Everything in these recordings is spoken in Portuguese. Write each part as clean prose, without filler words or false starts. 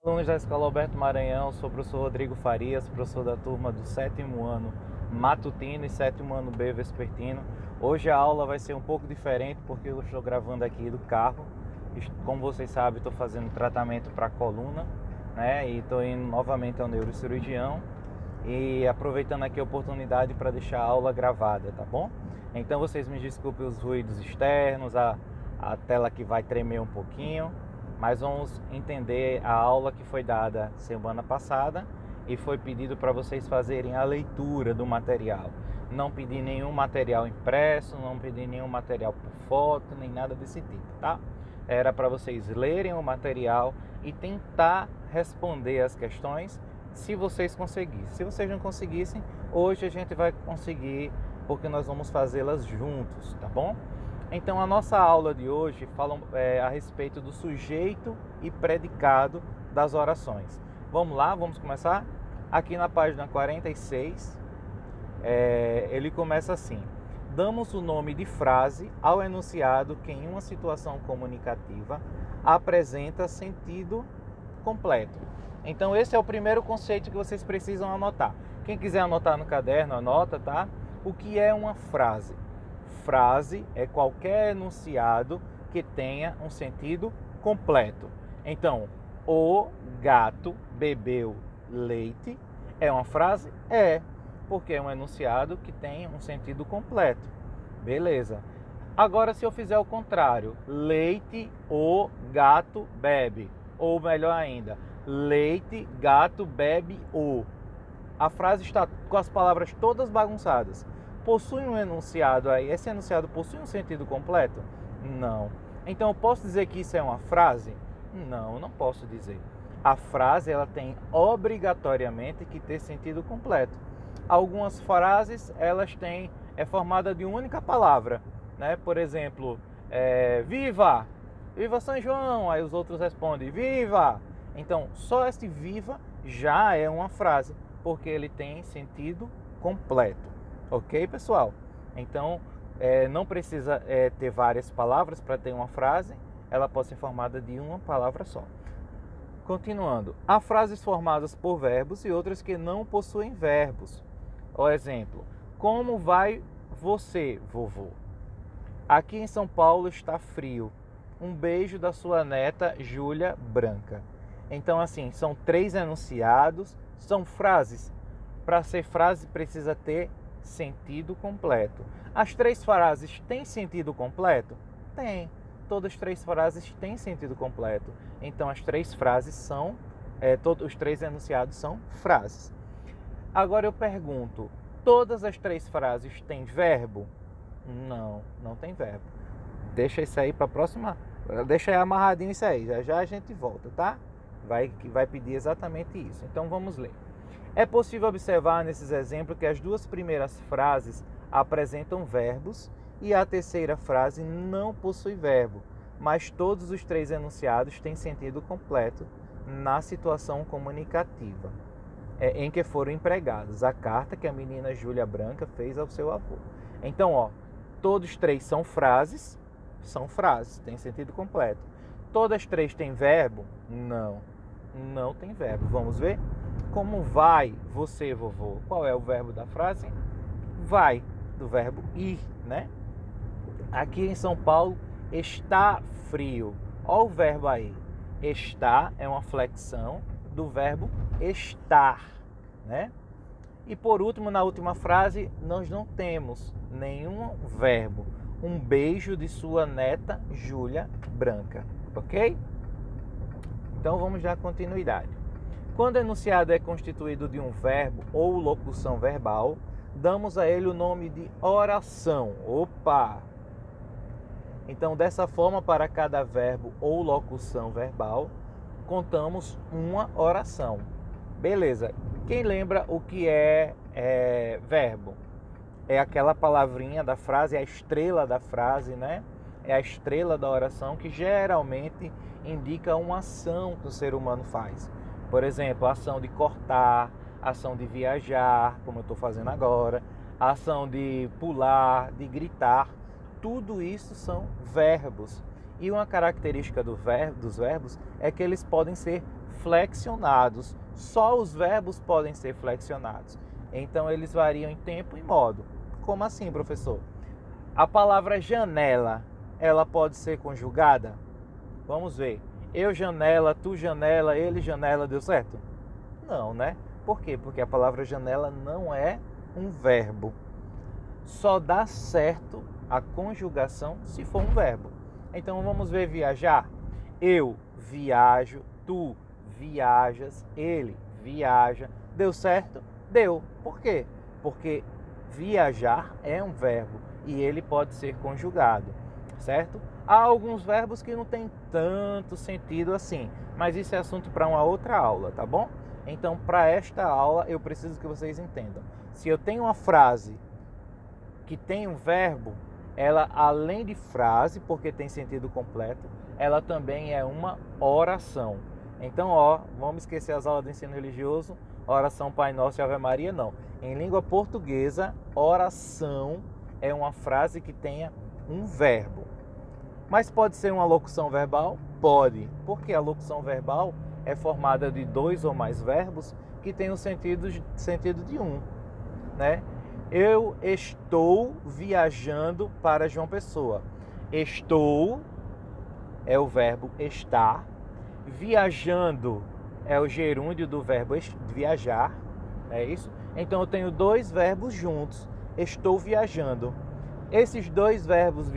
Alunos da Escola Alberto Maranhão, sou o professor Rodrigo Farias, professor da turma do 7º ano matutino e 7º ano B vespertino. Hoje a aula vai ser um pouco diferente porque eu estou gravando aqui do carro. Como vocês sabem, estou fazendo tratamento para a coluna, né? E estou indo novamente ao neurocirurgião e aproveitando aqui a oportunidade para deixar a aula gravada, tá bom? Então vocês me desculpem os ruídos externos, a tela que vai tremer um pouquinho, mas vamos entender a aula que foi dada semana passada e foi pedido para vocês fazerem a leitura do material. Não pedi nenhum material impresso, não pedi nenhum material por foto, nem nada desse tipo, tá? Era para vocês lerem o material e tentar responder as questões se vocês conseguissem. Se vocês não conseguissem, hoje a gente vai conseguir, porque nós vamos fazê-las juntos, tá bom? Então a nossa aula de hoje fala a respeito do sujeito e predicado das orações. Vamos lá, vamos começar? Aqui na página 46, ele começa assim: damos o nome de frase ao enunciado que em uma situação comunicativa apresenta sentido completo. Então esse é o primeiro conceito que vocês precisam anotar. Quem quiser anotar no caderno, anota, tá? O que é uma frase? Frase é qualquer enunciado que tenha um sentido completo. Então, o gato bebeu leite é uma frase? É, porque é um enunciado que tem um sentido completo. Beleza. Agora, se eu fizer o contrário, leite o gato bebe, ou melhor ainda, leite gato bebe o. A frase está com as palavras todas bagunçadas. Possui um enunciado aí? Esse enunciado possui um sentido completo? Não. Então eu posso dizer que isso é uma frase? Não posso dizer. A frase ela tem obrigatoriamente que ter sentido completo. Algumas frases elas é formada de uma única palavra, né? Por exemplo, viva! Viva São João! Aí os outros respondem viva! Então só esse viva já é uma frase, porque ele tem sentido completo. Ok, pessoal? Então, não precisa ter várias palavras para ter uma frase, ela pode ser formada de uma palavra só. Continuando, há frases formadas por verbos e outras que não possuem verbos. Por exemplo, como vai você, vovô? Aqui em São Paulo está frio. Um beijo da sua neta Júlia Branca. Então, assim, são 3 enunciados, são frases. Para ser frase precisa ter sentido completo. As 3 frases têm sentido completo? Tem. Todas as 3 frases têm sentido completo. Então as 3 frases são, os 3 enunciados são frases. Agora eu pergunto, todas as 3 frases têm verbo? Não tem verbo. Deixa isso aí para a próxima, deixa aí amarradinho isso aí, já a gente volta, tá? Vai pedir exatamente isso. Então vamos ler. É possível observar nesses exemplos que as 2 primeiras frases apresentam verbos e a terceira frase não possui verbo, mas todos os 3 enunciados têm sentido completo na situação comunicativa em que foram empregados. A carta que a menina Júlia Branca fez ao seu avô. Então, todos 3 são frases, têm sentido completo. Todas 3 têm verbo? Não tem verbo. Vamos ver? Como vai você, vovô? Qual é o verbo da frase? Vai, do verbo ir, né? Aqui em São Paulo está frio. Olha o verbo aí. Está é uma flexão do verbo estar, né? E por último, na última frase, nós não temos nenhum verbo. Um beijo de sua neta Júlia Branca, ok? Então vamos dar continuidade. Quando o enunciado é constituído de um verbo ou locução verbal, damos a ele o nome de oração. Opa! Então, dessa forma, para cada verbo ou locução verbal, contamos uma oração. Beleza. Quem lembra o que é verbo? É aquela palavrinha da frase, é a estrela da frase, né? É a estrela da oração que geralmente indica uma ação que o ser humano faz. Por exemplo, a ação de cortar, a ação de viajar, como eu estou fazendo agora, a ação de pular, de gritar. Tudo isso são verbos. E uma característica dos verbos é que eles podem ser flexionados. Só os verbos podem ser flexionados. Então eles variam em tempo e modo. Como assim, professor? A palavra janela, ela pode ser conjugada? Vamos ver. Eu janela, tu janela, ele janela, deu certo? Não, né? Por quê? Porque a palavra janela não é um verbo. Só dá certo a conjugação se for um verbo. Então vamos ver viajar. Eu viajo, tu viajas, ele viaja. Deu certo? Deu. Por quê? Porque viajar é um verbo e ele pode ser conjugado, certo? Há alguns verbos que não tem tanto sentido assim, mas isso é assunto para uma outra aula, tá bom? Então, para esta aula, eu preciso que vocês entendam. Se eu tenho uma frase que tem um verbo, ela, além de frase, porque tem sentido completo, ela também é uma oração. Então, vamos esquecer as aulas do ensino religioso, oração Pai Nosso e Ave Maria, não. Em língua portuguesa, oração é uma frase que tenha um verbo. Mas pode ser uma locução verbal? Pode, porque a locução verbal é formada de 2 ou mais verbos que têm o sentido de um, né? Eu estou viajando para João Pessoa. Estou é o verbo estar. Viajando é o gerúndio do verbo viajar, é isso? Então eu tenho 2 verbos juntos. Estou viajando. Esses 2 verbos,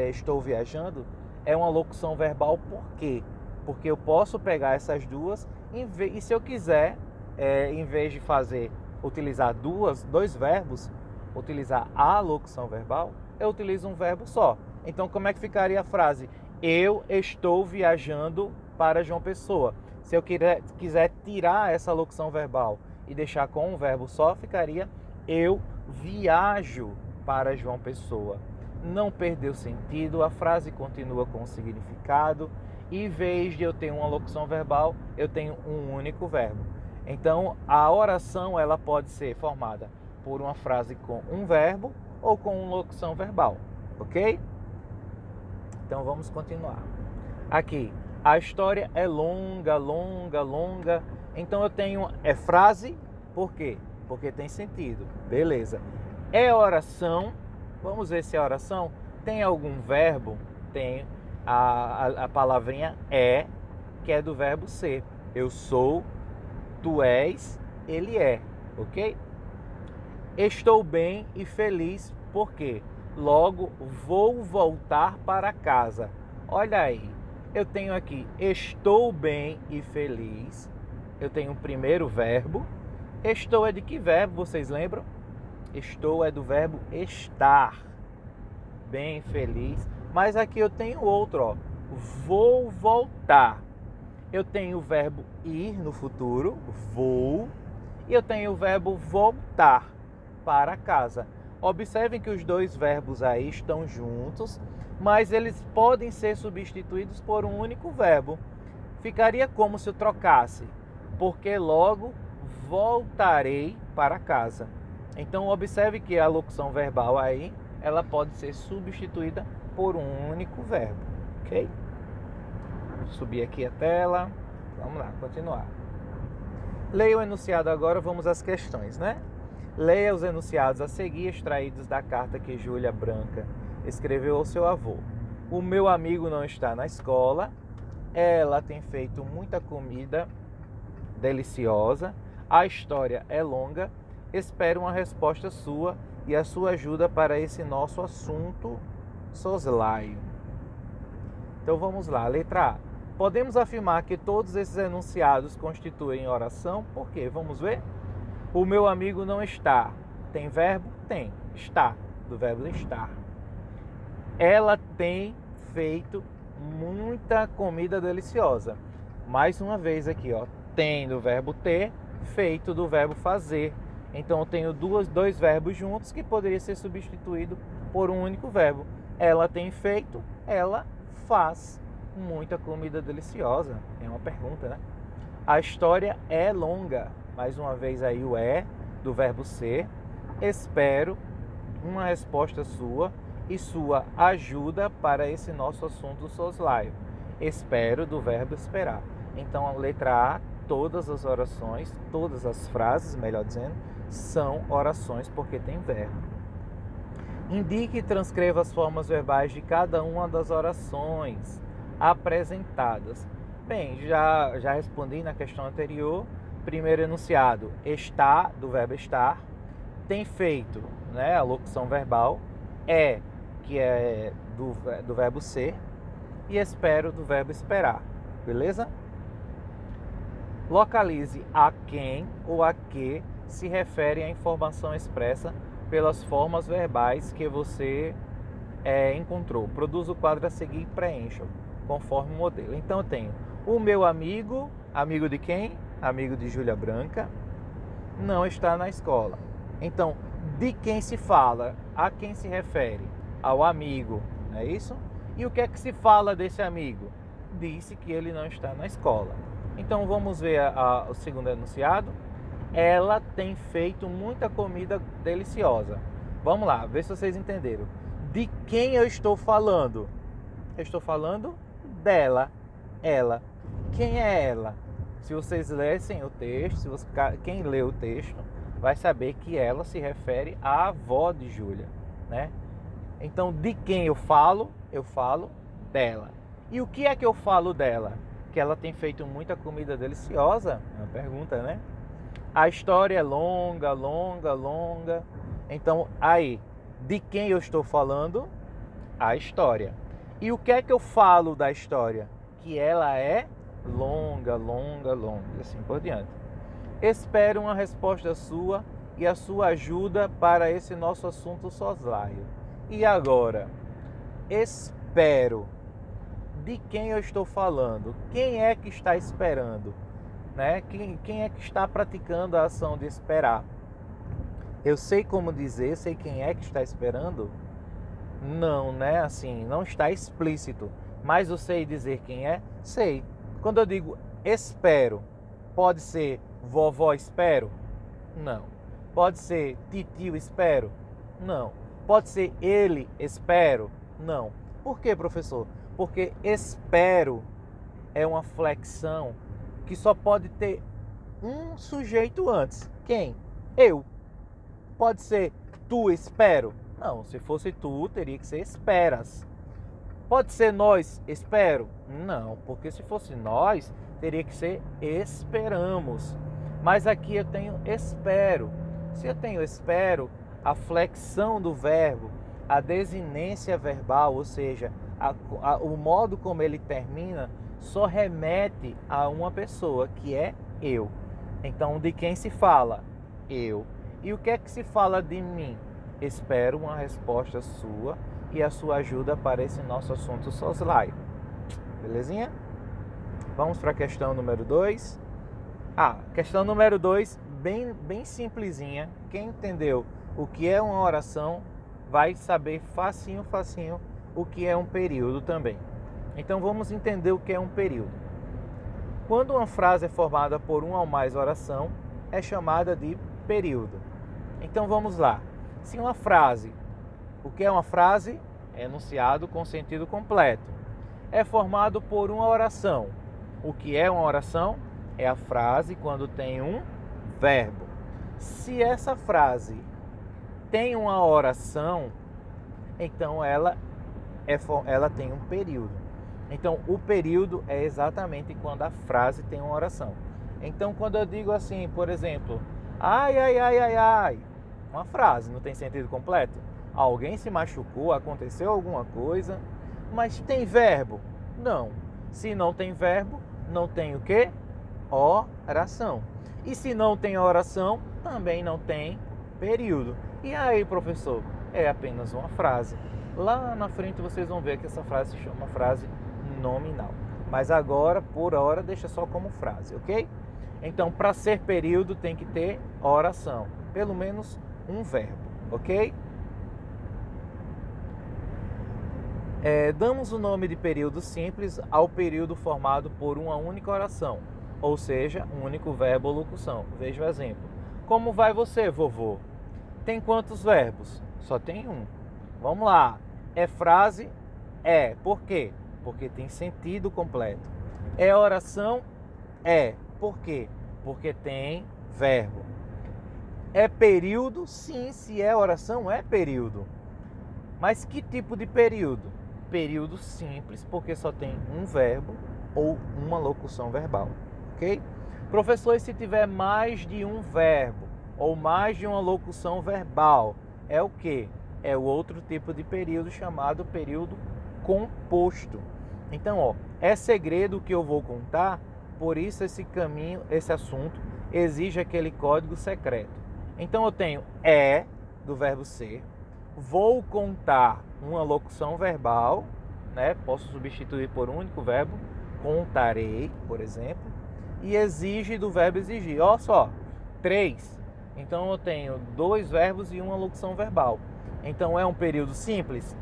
estou viajando, é uma locução verbal por quê? Porque eu posso pegar essas duas e se eu quiser, em vez de utilizar 2 verbos, utilizar a locução verbal, eu utilizo um verbo só. Então como é que ficaria a frase? Eu estou viajando para João Pessoa. Se eu quiser tirar essa locução verbal e deixar com um verbo só, ficaria eu viajo para João Pessoa. Não perdeu sentido, a frase continua com o significado e em vez de eu ter uma locução verbal, eu tenho um único verbo. Então, a oração ela pode ser formada por uma frase com um verbo ou com uma locução verbal, ok? Então, vamos continuar. Aqui, a história é longa, longa, longa. Então, eu tenho frase, por quê? Porque tem sentido, beleza. É oração, vamos ver se é oração. Tem algum verbo? Tem a palavrinha é, que é do verbo ser. Eu sou, tu és, ele é, ok? Estou bem e feliz, por quê? Logo vou voltar para casa. Olha aí, eu tenho aqui estou bem e feliz. Eu tenho o primeiro verbo. Estou é de que verbo, vocês lembram? Estou é do verbo estar. Bem, feliz. Mas aqui eu tenho outro, vou voltar. Eu tenho o verbo ir no futuro, vou. E eu tenho o verbo voltar para casa. Observem que os 2 verbos aí estão juntos, mas eles podem ser substituídos por um único verbo. Ficaria como se eu trocasse, porque logo voltarei para casa. Então observe que a locução verbal aí, ela pode ser substituída por um único verbo, ok? Vou subir aqui a tela, vamos lá, continuar. Leia o enunciado agora, vamos às questões, né? Leia os enunciados a seguir, extraídos da carta que Júlia Branca escreveu ao seu avô. O meu amigo não está na escola, ela tem feito muita comida deliciosa, a história é longa, espero uma resposta sua e a sua ajuda para esse nosso assunto soslaio. Então vamos lá, letra A. Podemos afirmar que todos esses enunciados constituem oração, por quê? Vamos ver? O meu amigo não está. Tem verbo? Tem. Está, do verbo estar. Ela tem feito muita comida deliciosa. Mais uma vez aqui, tem do verbo ter, feito do verbo fazer. Então eu tenho 2 verbos juntos que poderia ser substituído por um único verbo. Ela tem feito, ela faz muita comida deliciosa. É uma pergunta, né? A história é longa. Mais uma vez aí o do verbo ser. Espero uma resposta sua e sua ajuda para esse nosso assunto soslaio. Espero do verbo esperar. Então a letra A todas as orações, todas as frases, melhor dizendo, são orações porque tem verbo. Indique e transcreva as formas verbais de cada uma das orações apresentadas. Bem, já respondi na questão anterior. Primeiro enunciado, está, do verbo estar. Tem feito, né, a locução verbal. É, que é do verbo ser. E espero, do verbo esperar. Beleza? Localize a quem ou a que se refere a informação expressa pelas formas verbais que você encontrou. Produza o quadro a seguir e preencha conforme o modelo. Então eu tenho o meu amigo, amigo de quem? Amigo de Júlia Branca, não está na escola. Então, de quem se fala? A quem se refere? Ao amigo, não é isso? E o que é que se fala desse amigo? Disse que ele não está na escola. Então vamos ver o segundo enunciado. Ela tem feito muita comida deliciosa. Vamos lá, ver se vocês entenderam. De quem eu estou falando? Eu estou falando dela, ela. Quem é ela? Se vocês lessem o texto, quem lê o texto vai saber que ela se refere à avó de Júlia, né? Então, de quem eu falo dela. E o que é que eu falo dela? Que ela tem feito muita comida deliciosa? É uma pergunta, né? A história é longa, longa, longa. Então, aí, de quem eu estou falando? A história. E o que é que eu falo da história? Que ela é longa, longa, longa, e assim por diante. Espero uma resposta sua e a sua ajuda para esse nosso assunto soslaio. E agora? Espero. De quem eu estou falando? Quem é que está esperando? Né? Quem é que está praticando a ação de esperar? Eu sei como dizer, sei quem é que está esperando? Não, né? Assim, não está explícito. Mas eu sei dizer quem é? Sei. Quando eu digo espero, pode ser vovó espero? Não. Pode ser titio espero? Não. Pode ser ele espero? Não. Por quê, professor? Porque espero é uma flexão que só pode ter um sujeito antes. Quem? Eu. Pode ser tu espero? Não, se fosse tu, teria que ser esperas. Pode ser nós espero? Não, porque se fosse nós, teria que ser esperamos. Mas aqui eu tenho espero. Se eu tenho espero, a flexão do verbo, a desinência verbal, ou seja, o modo como ele termina, só remete a uma pessoa, que é eu. Então, de quem se fala? Eu. E o que é que se fala de mim? Espero uma resposta sua e a sua ajuda para esse nosso assunto soslaio. Belezinha? Vamos para a questão número 2. Questão número 2, bem simplesinha. Quem entendeu o que é uma oração vai saber facinho o que é um período também. Então vamos entender o que é um período. Quando uma frase é formada por uma ou mais oração, é chamada de período. Então vamos lá. Se uma frase, o que é uma frase? É enunciado com sentido completo. É formado por uma oração. O que é uma oração? É a frase quando tem um verbo. Se essa frase tem uma oração, então ela tem um período. Então, o período é exatamente quando a frase tem uma oração. Então, quando eu digo assim, por exemplo, ai, ai, ai, ai, ai, uma frase, não tem sentido completo? Alguém se machucou, aconteceu alguma coisa, mas tem verbo? Não. Se não tem verbo, não tem o quê? Oração. E se não tem oração, também não tem período. E aí, professor? É apenas uma frase. Lá na frente vocês vão ver que essa frase se chama frase nominal. Mas agora, por hora, deixa só como frase, ok? Então, para ser período tem que ter oração. Pelo menos um verbo, ok? Damos o nome de período simples ao período formado por uma única oração, ou seja, um único verbo ou locução. Veja o exemplo. Como vai você, vovô? Tem quantos verbos? Só tem um. Vamos lá. É frase? É. Por quê? Porque tem sentido completo. É oração? É. Por quê? Porque tem verbo. É período? Sim, se é oração, é período. Mas que tipo de período? Período simples, porque só tem um verbo ou uma locução verbal, ok? Professor, e se tiver mais de um verbo ou mais de uma locução verbal, é o quê? É o outro tipo de período chamado período composto. Então, ó, é segredo que eu vou contar, por isso esse caminho, esse assunto exige aquele código secreto. Então eu tenho do verbo ser, vou contar uma locução verbal, né? Posso substituir por um único verbo, contarei, por exemplo, e exige do verbo exigir. Olha só, 3. Então eu tenho 2 verbos e uma locução verbal. Então é um período simples?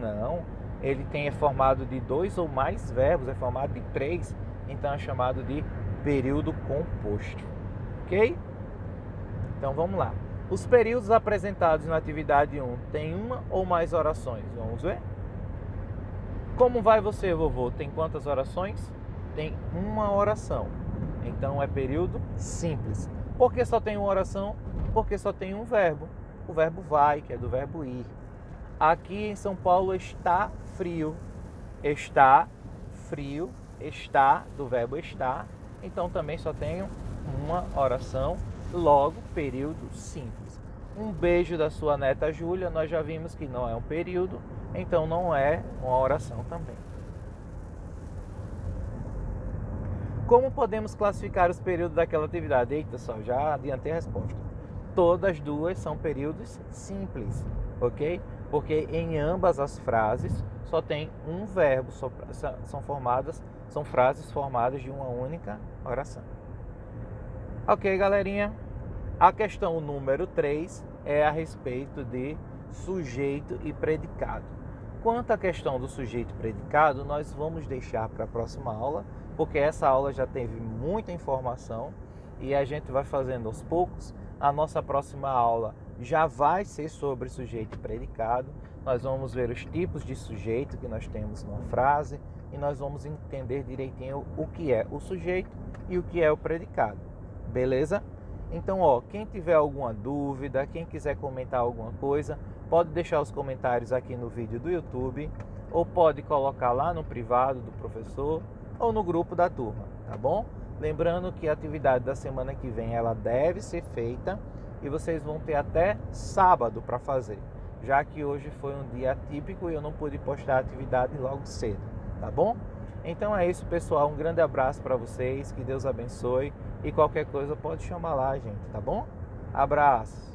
Não, ele é formado de 2 ou mais verbos, é formado de 3, então é chamado de período composto, ok? Então vamos lá. Os períodos apresentados na atividade 1 têm uma ou mais orações? Vamos ver? Como vai você, vovô? Tem quantas orações? Tem uma oração. Então é período simples. Por que só tem uma oração? Porque só tem um verbo. O verbo vai, que é do verbo ir. Aqui em São Paulo está frio. Está frio. Está do verbo estar. Então também só tenho uma oração. Logo, período simples. Um beijo da sua neta Júlia, nós já vimos que não é um período, então não é uma oração também. Como podemos classificar os períodos daquela atividade? Eita só, já adiantei a resposta. Todas duas são períodos simples, ok? Porque em ambas as frases só tem um verbo, são frases formadas de uma única oração. Ok, galerinha? A questão número 3 é a respeito de sujeito e predicado. Quanto à questão do sujeito e predicado, nós vamos deixar para a próxima aula, porque essa aula já teve muita informação e a gente vai fazendo aos poucos. A nossa próxima aula já vai ser sobre sujeito e predicado. Nós vamos ver os tipos de sujeito que nós temos numa frase e nós vamos entender direitinho o que é o sujeito e o que é o predicado. Beleza? Então, ó, quem tiver alguma dúvida, quem quiser comentar alguma coisa, pode deixar os comentários aqui no vídeo do YouTube ou pode colocar lá no privado do professor ou no grupo da turma, tá bom? Lembrando que a atividade da semana que vem ela deve ser feita e vocês vão ter até sábado para fazer, já que hoje foi um dia atípico e eu não pude postar a atividade logo cedo, tá bom? Então é isso, pessoal. Um grande abraço para vocês, que Deus abençoe e qualquer coisa pode chamar lá, gente, tá bom? Abraço!